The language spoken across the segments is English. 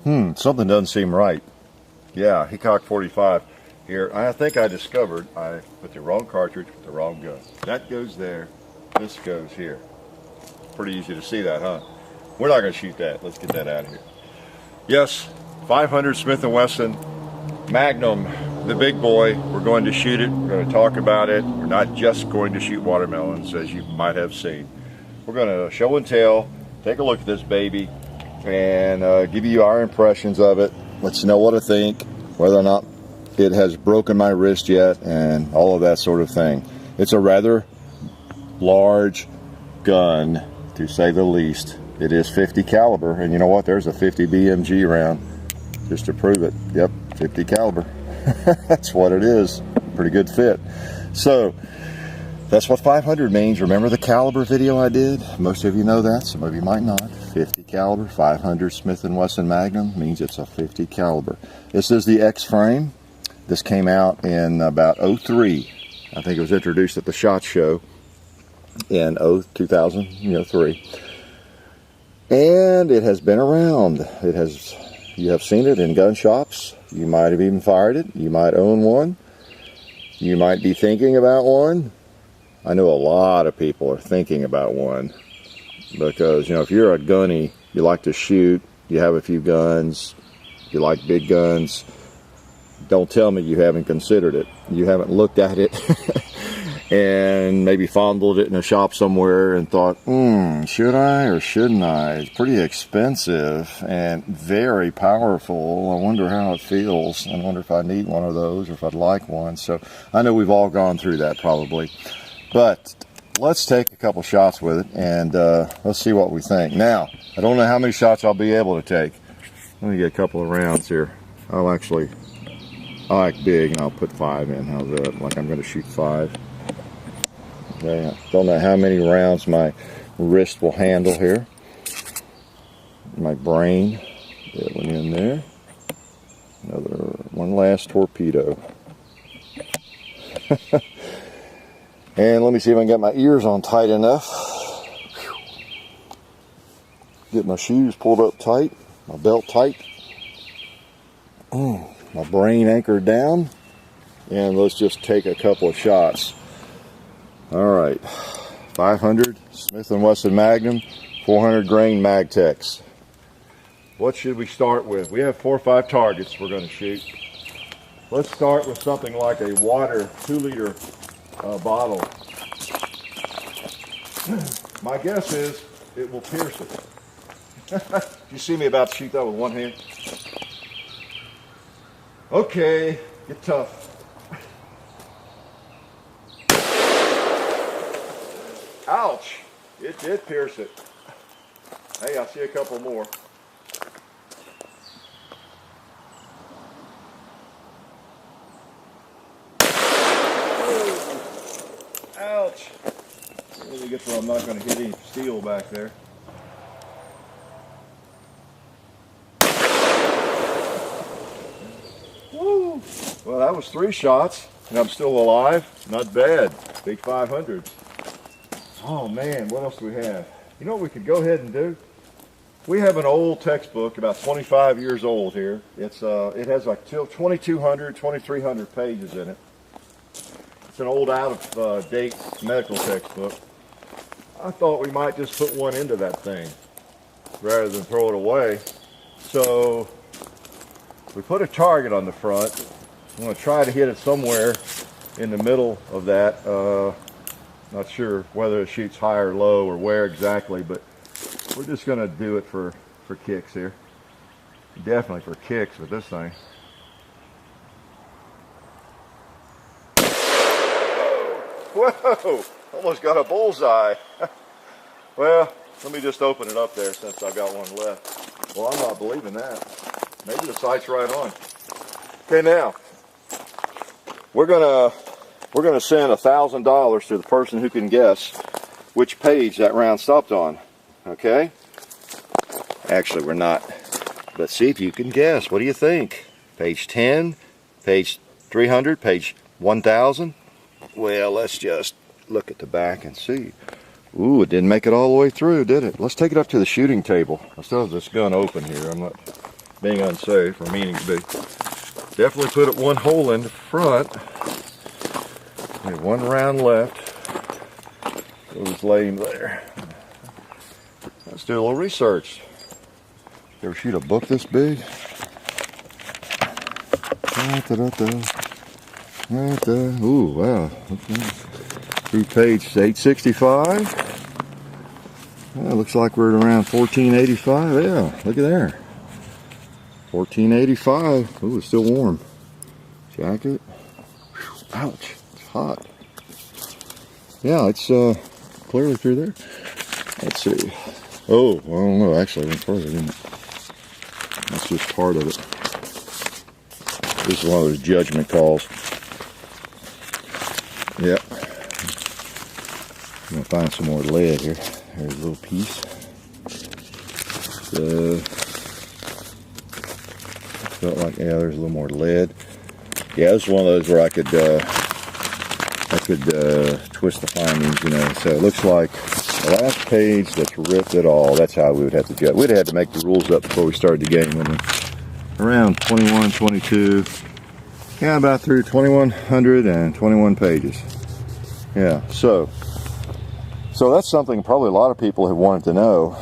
Something doesn't seem right. Yeah, he cocked 45. Here, I think I discovered I put the wrong cartridge with the wrong gun. That goes there, this goes here. Pretty easy to see that, huh? We're not going to shoot that. Let's get that out of here. Yes, 500 Smith & Wesson Magnum, the big boy. We're going to shoot it. We're going to talk about it. We're not just going to shoot watermelons, as you might have seen. We're going to show and tell, take a look at this baby, and give you our impressions of it. Let you know what I think, whether or not it has broken my wrist yet, and all of that sort of thing. It's a rather large gun, to say the least. It is 50 caliber, and you know what? There's a 50 BMG round, just to prove it. Yep, 50 caliber. That's what it is. Pretty good fit. So that's what 500 means. Remember the caliber video I did? Most of you know that, some of you might not. 50 caliber, 500 Smith & Wesson Magnum means it's a 50 caliber. This is the X frame. This came out in about 03. I think it was introduced at the SHOT Show in 2003. And it has been around. You have seen it in gun shops. You might have even fired it. You might own one. You might be thinking about one. I know a lot of people are thinking about one because, you know, if you're a gunny, you like to shoot, you have a few guns, you like big guns, don't tell me you haven't considered it. You haven't looked at it and maybe fondled it in a shop somewhere and thought, should I or shouldn't I? It's pretty expensive and very powerful. I wonder how it feels. I wonder if I need one of those or if I'd like one. So I know we've all gone through that probably. But let's take a couple shots with it and let's see what we think. Now, I don't know how many shots I'll be able to take. Let me get a couple of rounds here. I like big, and I'll put 5 in. How's that? Like I'm going to shoot 5. Okay. Don't know how many rounds my wrist will handle here. My brain. Get one in there. One last torpedo. And let me see if I can get my ears on tight enough. Get my shoes pulled up tight. My belt tight. My brain anchored down, and let's just take a couple of shots. All right, 500 Smith & Wesson Magnum, 400 grain Magtex. What should we start with? We have 4 or 5 targets we're going to shoot. Let's start with something like a water 2-liter bottle. My guess is it will pierce it. You see me about to shoot that with one hand? Okay, get tough. Ouch! It did pierce it. Hey, I see a couple more. Ouch! Really good so I'm not going to hit any steel back there. Woo! Well, that was 3 shots, and I'm still alive. Not bad. Big 500s. Oh man, what else do we have? You know what we could go ahead and do? We have an old textbook, about 25 years old here. It has like 2,200, 2,300 pages in it. It's an old out-of-date medical textbook. I thought we might just put one into that thing rather than throw it away. So we put a target on the front. I'm going to try to hit it somewhere in the middle of that. Not sure whether it shoots high or low or where exactly, but we're just going to do it for kicks here. Definitely for kicks with this thing. Whoa! Almost got a bullseye. Well, let me just open it up there since I've got one left. Well, I'm not believing that. Maybe the sight's right on. Okay, now we're gonna send $1,000 to the person who can guess which page that round stopped on. Okay? Actually, we're not. Let's see if you can guess. What do you think? Page 10, page 300, page 1000? Well, let's just look at the back and see. Ooh, it didn't make it all the way through, did it? Let's take it up to the shooting table. I still have this gun open here. being unsafe or meaning to be. Definitely put it one hole in the front. We have one round left. It was laying there. Let's do a little research. You ever shoot a book this big? Ooh, wow. Okay. Through page 865. Yeah, looks like we're at around 1485. Yeah, look at there. 1485. Ooh, it's still warm. Jacket. Ouch, it's hot. Yeah, it's clearly through there. Let's see. Oh, I don't know. Actually, I went further, didn't it? That's just part of it. This is one of those judgment calls. Yep. I'm gonna find some more lead here. There's a little piece. Felt like, yeah, there's a little more lead. Yeah, this is one of those where I could twist the findings, you know. So it looks like the last page that's ripped at all. That's how we would have to judge. We'd have had to make the rules up before we started the game. Wouldn't we? Around 21, 22. Yeah, about through 2,121 pages. Yeah, so that's something probably a lot of people have wanted to know.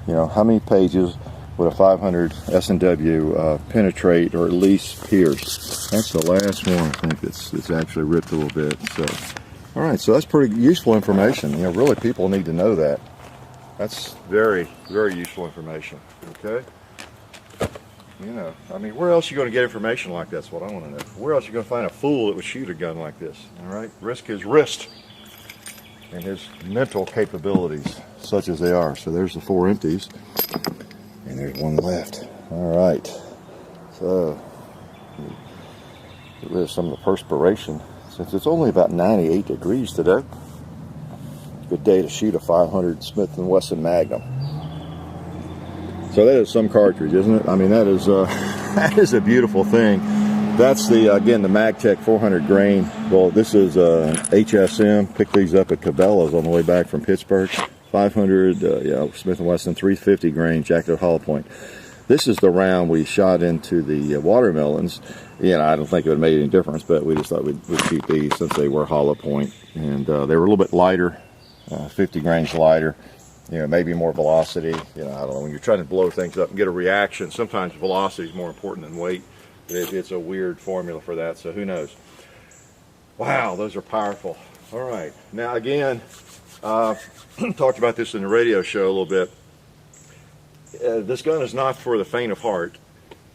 You know, how many pages would a 500 S&W penetrate or at least pierce? That's the last one, I think, that's actually ripped a little bit. So, all right, so that's pretty useful information. You know, really, people need to know that. That's very, very useful information. Okay. You know, I mean, where else are you going to get information like that? That's what I want to know. Where else are you going to find a fool that would shoot a gun like this? All right, risk his wrist and his mental capabilities, such as they are. So there's the 4 empties, and there's one left. All right, so get rid of some of the perspiration since it's only about 98 degrees today. Good day to shoot a 500 Smith & Wesson Magnum. So that is some cartridge, isn't it? I mean, that is that is a beautiful thing. That's the, again, the MagTech 400 grain. Well, this is HSM. Picked these up at Cabela's on the way back from Pittsburgh. 500, yeah, Smith & Wesson 350 grain jacketed hollow point. This is the round we shot into the watermelons. You know, I don't think it would have made any difference, but we just thought we'd shoot these since they were hollow point. And they were a little bit lighter, 50 grains lighter. You know, maybe more velocity. You know, I don't know. When you're trying to blow things up and get a reaction, sometimes velocity is more important than weight. It's a weird formula for that, so who knows. Wow, those are powerful. All right. Now, again, talked about this in the radio show a little bit. This gun is not for the faint of heart,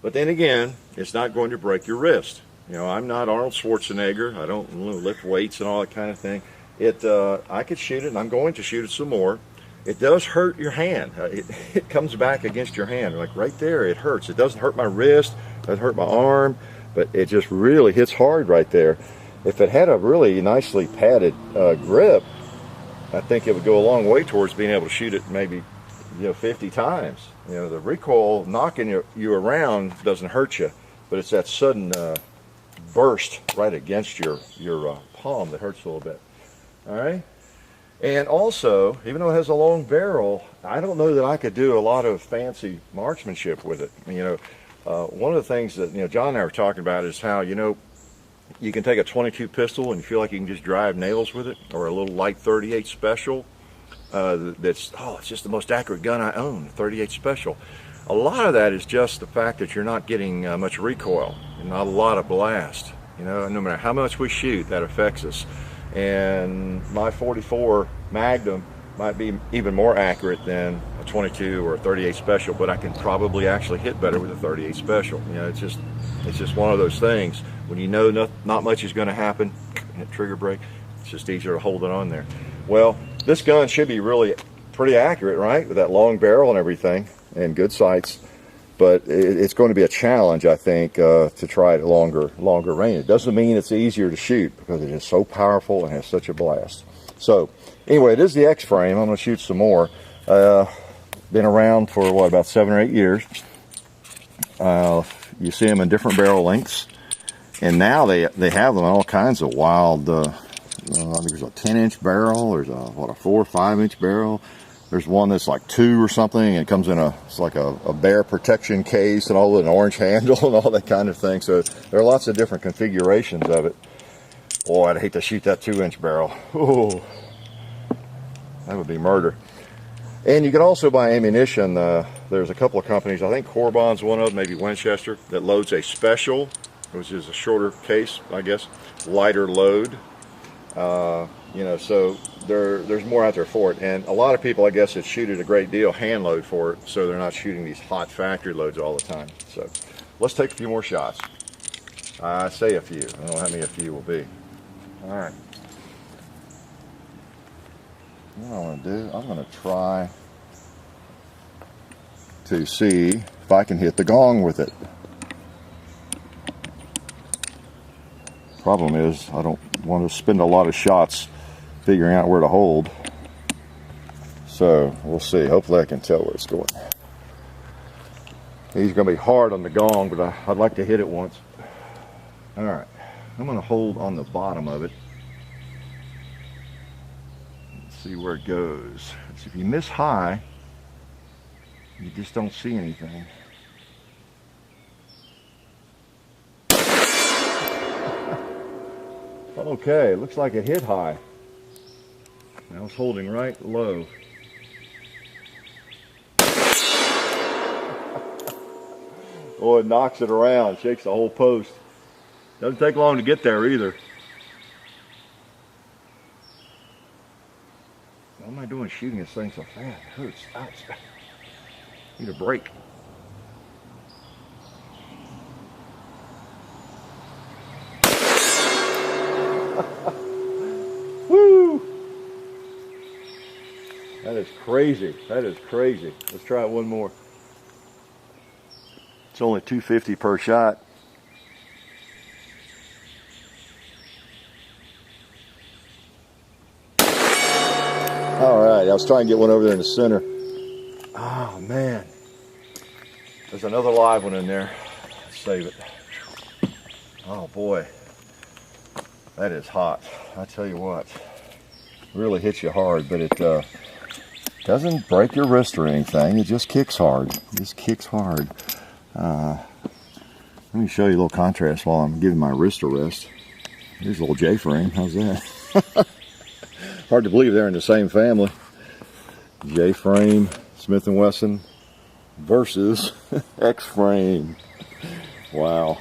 but then again, it's not going to break your wrist. You know, I'm not Arnold Schwarzenegger. I don't lift weights and all that kind of thing. I could shoot it, and I'm going to shoot it some more. It does hurt your hand. It comes back against your hand. Like right there, it hurts. It doesn't hurt my wrist, it doesn't hurt my arm, but it just really hits hard right there. If it had a really nicely padded grip, I think it would go a long way towards being able to shoot it maybe, 50 times. You know, the recoil knocking you around doesn't hurt you, but it's that sudden burst right against your palm that hurts a little bit. All right. And also, even though it has a long barrel, I don't know that I could do a lot of fancy marksmanship with it. One of the things that John and I were talking about is how you can take a 22 pistol and you feel like you can just drive nails with it, or a little light 38 special. It's just the most accurate gun I own, 38 special. A lot of that is just the fact that you're not getting much recoil and not a lot of blast. No matter how much we shoot, that affects us. And my 44 Magnum might be even more accurate than a 22 or a 38 special, but I can probably actually hit better with a 38 special. It's just one of those things. When you know not much is going to happen, hit trigger brake, it's just easier to hold it on there. Well, this gun should be really pretty accurate, right? With that long barrel and everything, and good sights. But it's going to be a challenge, I think, to try it at longer range. It doesn't mean it's easier to shoot, because it is so powerful and has such a blast. So, anyway, it is the X-frame. I'm going to shoot some more. Been around for, about 7 or 8 years. You see them in different barrel lengths. And now they have them in all kinds of wild, there's a 10-inch barrel, there's a 4 or 5-inch barrel. There's one that's like 2 or something, and it comes in it's like a bear protection case and all with an orange handle and all that kind of thing. So there are lots of different configurations of it. Boy, I'd hate to shoot that 2-inch barrel. Ooh, that would be murder. And you can also buy ammunition. There's a couple of companies, I think Corbon's one of them, maybe Winchester, that loads a special, which is a shorter case, I guess, lighter load. You know, so there's more out there for it. And a lot of people, I guess, that shoot it a great deal hand load for it, so they're not shooting these hot factory loads all the time. So let's take a few more shots. I say a few. I don't know how many a few will be. All right. What I want to do, I'm going to try to see if I can hit the gong with it. Problem is, I don't want to spend a lot of shots figuring out where to hold. So we'll see. Hopefully I can tell where it's going. He's going to be hard on the gong, but I'd like to hit it once. All right. I'm going to hold on the bottom of it. Let's see where it goes. If you miss high, you just don't see anything. Okay, looks like it hit high. I was holding right low. Oh, it knocks it around, shakes the whole post. Doesn't take long to get there either. What am I doing shooting this thing so fast? It hurts. Ouch. Need a break. Woo! That is crazy. That is crazy. Let's try it one more. It's only $2.50 per shot. All right, I was trying to get one over there in the center. Oh man, there's another live one in there. Let's save it. Oh boy, that is hot. I tell you what, really hits you hard, but it doesn't break your wrist or anything. It just kicks hard. It just kicks hard. Let me show you a little contrast while I'm giving my wrist a rest. Here's a little J-frame. How's that? Hard to believe they're in the same family. J-frame, Smith & Wesson versus X-frame. Wow.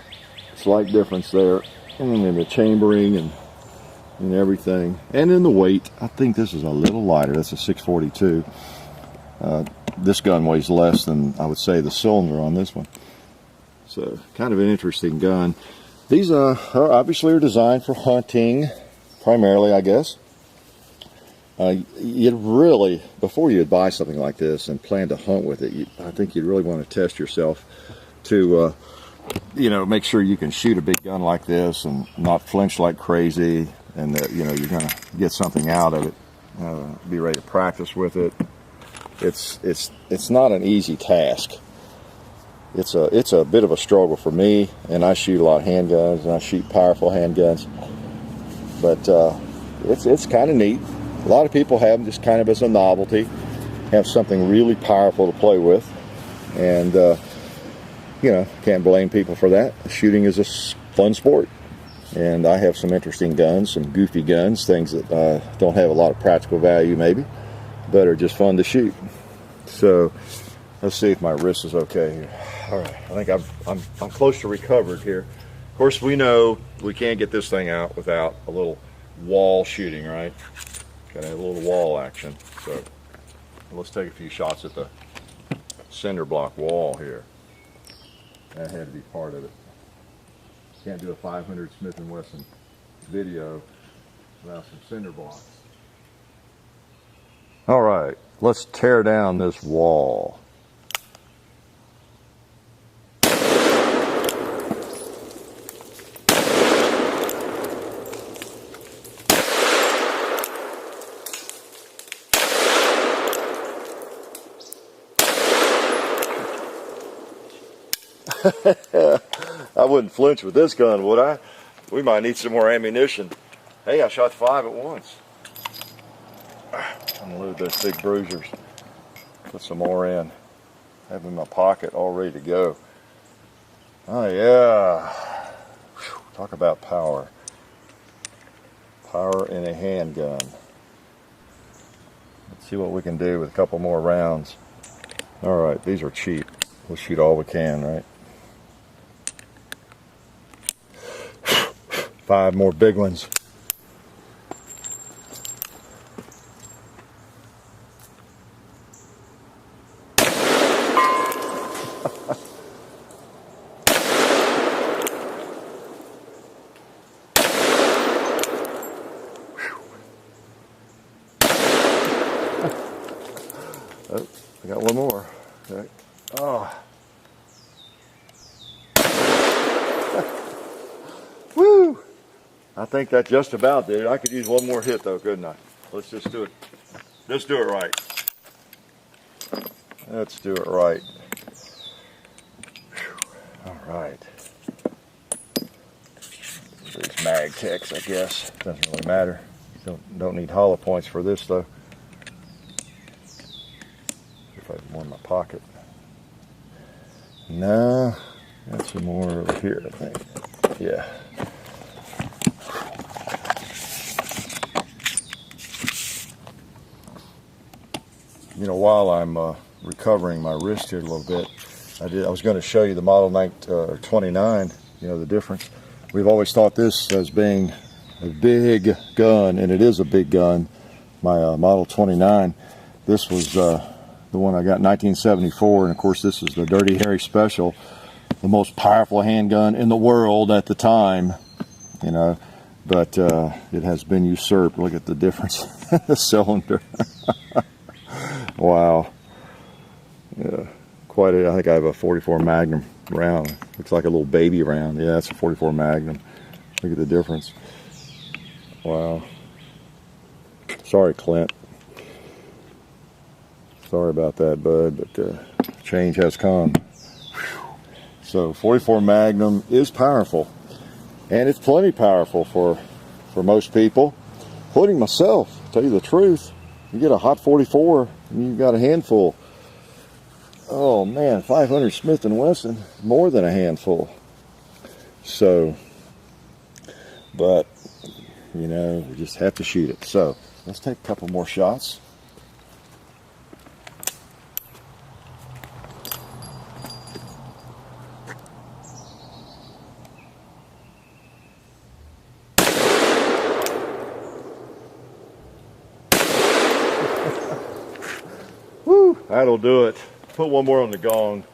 Slight difference there in the chambering and everything. And in the weight. I think this is a little lighter. That's a 642. This gun weighs less than, I would say, the cylinder on this one. So, kind of an interesting gun. These are obviously designed for hunting, primarily, I guess. You'd really, before you'd buy something like this and plan to hunt with it, I think you'd really want to test yourself to, you know, make sure you can shoot a big gun like this and not flinch like crazy, and that, you know, you're going to get something out of it. Be ready to practice with it. It's not an easy task. It's a bit of a struggle for me, and I shoot a lot of handguns, and I shoot powerful handguns. But it's kind of neat. A lot of people have them just kind of as a novelty, have something really powerful to play with, and you know, can't blame people for that. Shooting is a fun sport, and I have some interesting guns, some goofy guns, things that don't have a lot of practical value maybe, but are just fun to shoot. So let's see if my wrist is okay here. All right, I think I'm close to recovered here. Of course, we know we can't get this thing out without a little wall shooting, right? Gotta have a little wall action. So let's take a few shots at the cinder block wall here. That had to be part of it. Can't do a 500 Smith & Wesson video without some cinder blocks. All right, let's tear down this wall. I wouldn't flinch with this gun, would I? We might need some more ammunition. Hey, I shot 5 at once. Unload those big bruisers. Put some more in. Have them in my pocket all ready to go. Oh yeah. Whew. Talk about power. Power in a handgun. Let's see what we can do with a couple more rounds. All right, these are cheap. We'll shoot all we can, right? 5 more big ones. Oh, I got one more. Okay. Oh. Woo! I think that just about did it. I could use one more hit though, couldn't I? Let's just do it. Let's do it right. Let's do it right. Whew. All right. These mag techs, I guess. Doesn't really matter. Don't need hollow points for this though. If I have more in my pocket. No, got some more over here, I think. Yeah. You know, while I'm recovering my wrist here a little bit, I was going to show you the Model 29. You know the difference. We've always thought this as being a big gun, and it is a big gun. My Model 29. This was the one I got in 1974, and of course this is the Dirty Harry Special, the most powerful handgun in the world at the time. You know, but it has been usurped. Look at the difference. The cylinder. Wow. Yeah, quite a, I think I have a 44 Magnum round. Looks like a little baby round. Yeah, that's a 44 Magnum. Look at the difference. Wow. Sorry, Clint. Sorry about that, bud, but change has come. Whew. So 44 Magnum is powerful, and it's plenty powerful for most people, including myself. To tell you the truth, you get a hot 44 and you've got a handful. Oh man, 500 Smith & Wesson, more than a handful. So, but you know, we just have to shoot it. So let's take a couple more shots. Woo, that'll do it. Put one more on the gong.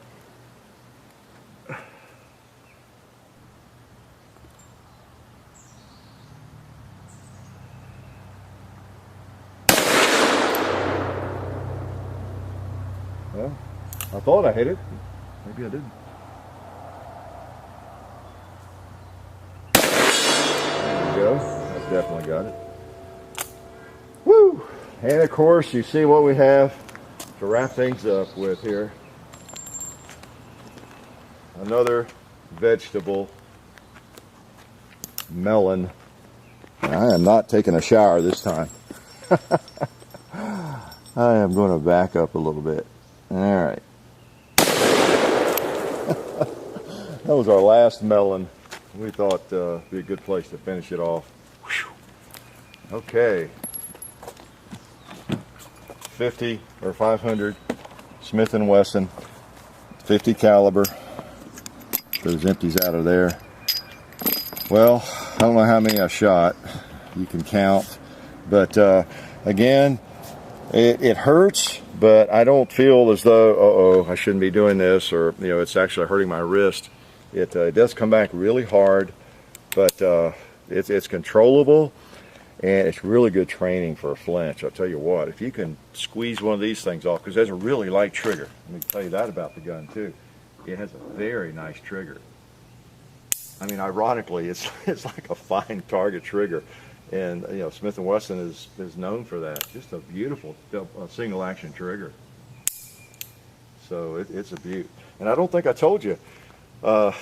Well, I thought I hit it. Maybe I didn't. There we go. That definitely got it. Woo! And of course, you see what we have to wrap things up with here. Another vegetable, melon. And I am not taking a shower this time. I am going to back up a little bit. All right. That was our last melon. We thought it'd be a good place to finish it off. Whew. Okay. 50 or 500 Smith & Wesson, 50 caliber. Those empties out of there. Well, I don't know how many I shot. You can count, but again, it hurts. But I don't feel as though, I shouldn't be doing this, or you know, it's actually hurting my wrist. It does come back really hard, but it's controllable. And it's really good training for a flinch. I'll tell you what, if you can squeeze one of these things off, because there's a really light trigger. Let me tell you that about the gun too. It has a very nice trigger. I mean, ironically, it's like a fine target trigger. And you know, Smith & Wesson is known for that. Just a beautiful single action trigger. So it's a beaut. And I don't think I told you, a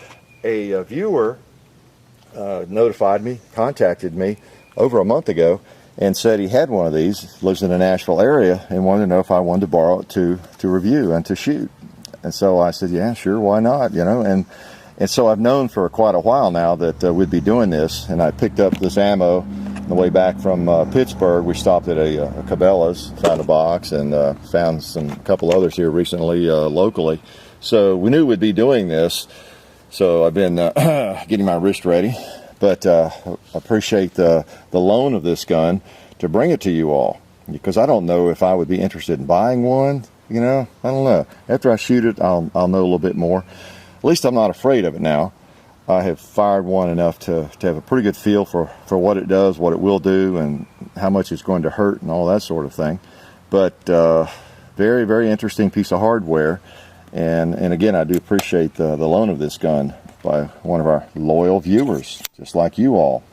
viewer contacted me over a month ago and said he had one of these, lives in the Nashville area, and wanted to know if I wanted to borrow it to review and to shoot. And so I said, yeah, sure, why not, you know. And so I've known for quite a while now that we'd be doing this, and I picked up this ammo on the way back from Pittsburgh. We stopped at a Cabela's, found a box, and found a couple others here recently locally. So we knew we'd be doing this, so I've been getting my wrist ready. But I appreciate the loan of this gun to bring it to you all, because I don't know if I would be interested in buying one. You know, I don't know. After I shoot it, I'll know a little bit more. At least I'm not afraid of it now. I have fired one enough to have a pretty good feel for what it does, what it will do, and how much it's going to hurt and all that sort of thing. But very, very interesting piece of hardware. And again, I do appreciate the loan of this gun by one of our loyal viewers, just like you all.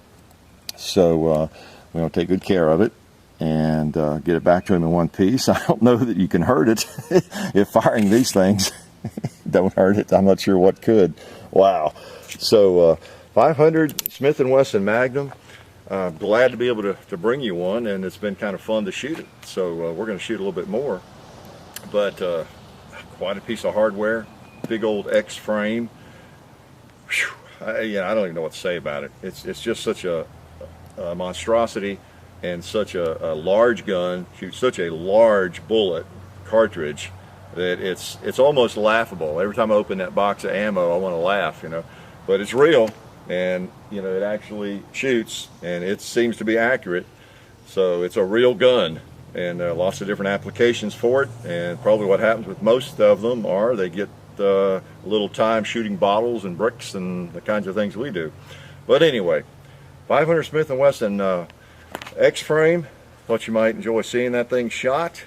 So we're going to take good care of it and get it back to him in one piece. I don't know that you can hurt it. If firing these things don't hurt it, I'm not sure what could. Wow. So 500 Smith & Wesson Magnum. Glad to be able to bring you one, and it's been kind of fun to shoot it. So we're going to shoot a little bit more. But quite a piece of hardware, big old X frame. I don't even know what to say about it. It's just such a monstrosity, and such a large gun, shoots such a large bullet cartridge that it's almost laughable. Every time I open that box of ammo, I want to laugh, you know. But it's real, and you know, it actually shoots, and it seems to be accurate. So it's a real gun, and lots of different applications for it. And probably what happens with most of them are they get a little time shooting bottles and bricks and the kinds of things we do. But anyway, 500 Smith & Wesson X-frame. Thought you might enjoy seeing that thing shot,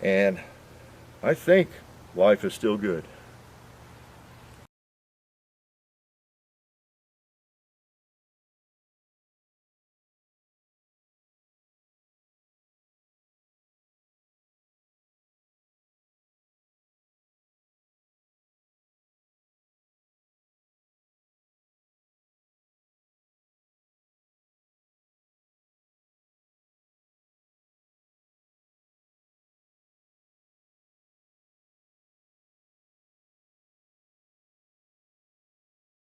and I think life is still good.